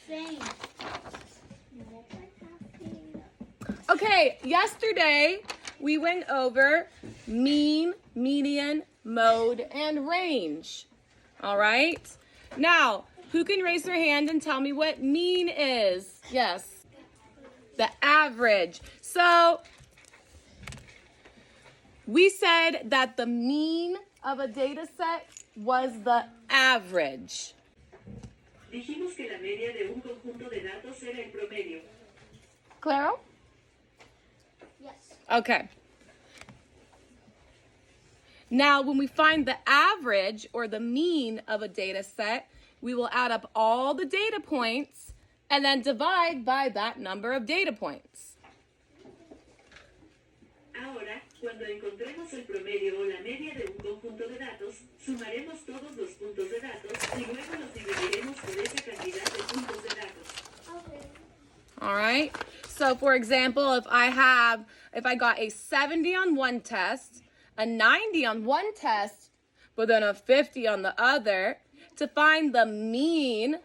Same. Okay, yesterday we went over mean, median, mode, and range. All right? Now, who can raise their hand and tell me what mean is? Yes. The average. So, we said that the mean of a data set was the average. Dijimos que la media de un conjunto de datos era el promedio. Claro? Yes. Okay. Now, when we find the average or the mean of a data set, we will add up all the data points and then divide by that number of data points. Ahora, cuando encontremos el promedio o la media de un conjunto de datos, sumaremos todos los puntos de datos y luego los dividiremos por esa cantidad de puntos de datos. Okay. All right. So, for example, if I got a 70 on one test, a 90 on one test, but then a 50 on the other, to find the mean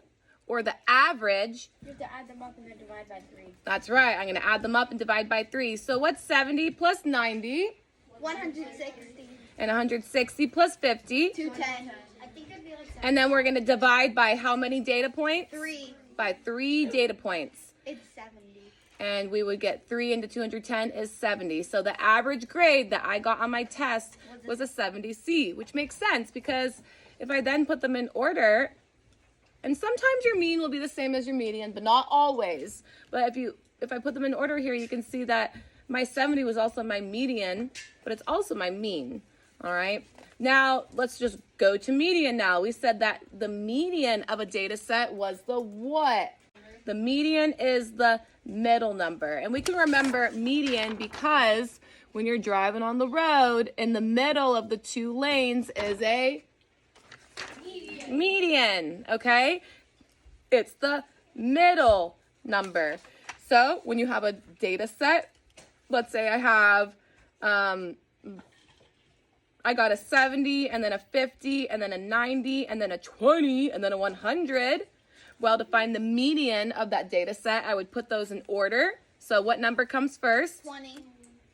or the average, You have to add them up and then divide by 3. that's right, I'm going to add them up and divide by 3. So what's 70 plus 90? 160. And 160 plus 50. 210. I think it'd be like 7. And then we're going to divide by how many data points? 3. By 3 data points. It's 70. And we would get 3 into 210 is 70. So the average grade that I got on my test was a 70C, which makes sense because if I then put them in order, and sometimes your mean will be the same as your median, but not always. But if I put them in order here, you can see that my 70 was also my median, but it's also my mean. All right. Now let's just go to median now. We said that the median of a data set was the what? The median is the middle number. And we can remember median because when you're driving on the road, in the middle of the two lanes is a median, okay? It's the middle number. So when you have a data set, let's say I have, I got a 70 and then a 50 and then a 90 and then a 20 and then a 100. Well, to find the median of that data set, I would put those in order. So what number comes first? 20.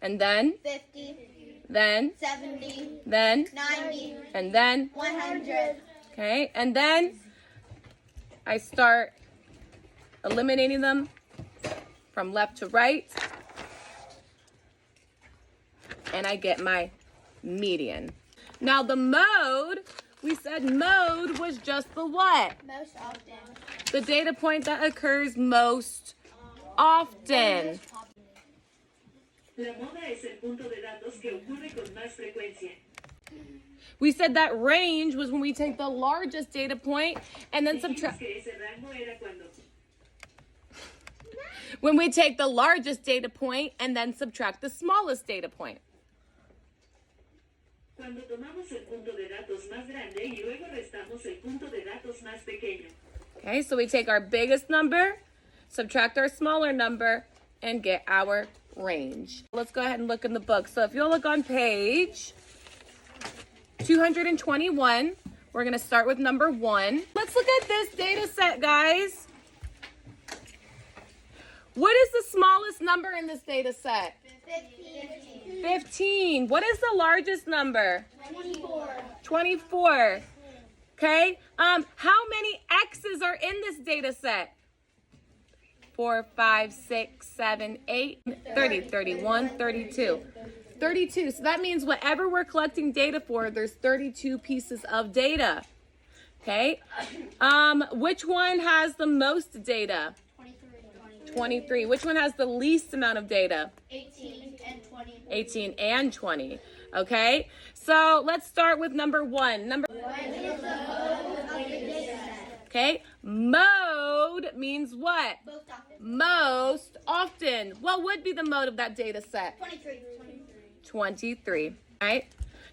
And then, 50. then, 70. then, 90. and then, 100. okay? And then I start eliminating them from left to right. And I get my median. Now the mode, we said mode was just the what? Most often. The data point that occurs most often. La moda es el punto de datos que ocurre con más frecuencia. We said that range was when we take the largest data point and then Dijimos subtract. que ese rango era cuando When we take the largest data point and then subtract the smallest data point. tomamos el punto de datos más grande y luego restamos el punto de datos más pequeño. Okay, so we take our biggest number, subtract our smaller number, and get our range. Let's go ahead and look in the book. So if you'll look on page 221, we're going to start with number 1. Let's look at this data set, guys. What is the smallest number in this data set? 15. 15. What is the largest number? 24. 24. Okay. How many X's are in this data set? 4, 5, 6, 7, 8, 30, 31, 32. 32. So that means whatever we're collecting data for, there's 32 pieces of data. Okay. Which one has the most data? 23. Which one has the least amount of data? 18 and 20. 18 and 20. Okay. So let's start with number 1. Okay. Mode means what? Most often. Most often. What would be the mode of that data set? 23. 23. Right.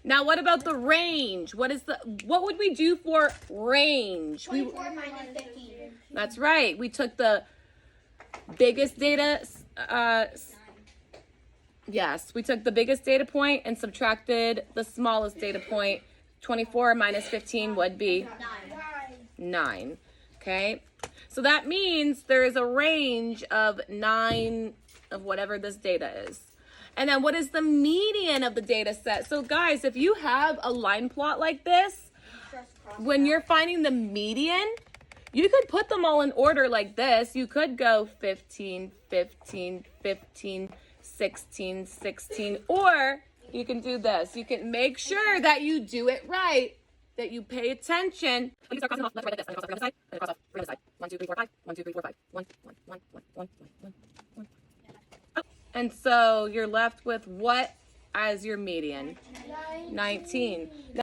Now what about the range? What would we do for range? 24 minus 15. That's right. We took the biggest data, yes, we took the biggest data point and subtracted the smallest data point. 24 minus 15 would be 9. Okay, so that means there is a range of 9 of whatever this data is. And then what is the median of the data set? So guys, if you have a line plot like this, when you're finding the median, you could put them all in order like this. You could go 15, 15, 15, 16, 16, or you can do this. You can make sure that you do it right, that you pay attention. You start crossing off left, right, like this. And cross off the other side, and cross off the other side. 1, 2, 3, 4, 5. 1, 2, 3, 4, 5. 1, 1, 1, 1, 1, 1, 1, 1. Oh. And so you're left with what as your median? 19.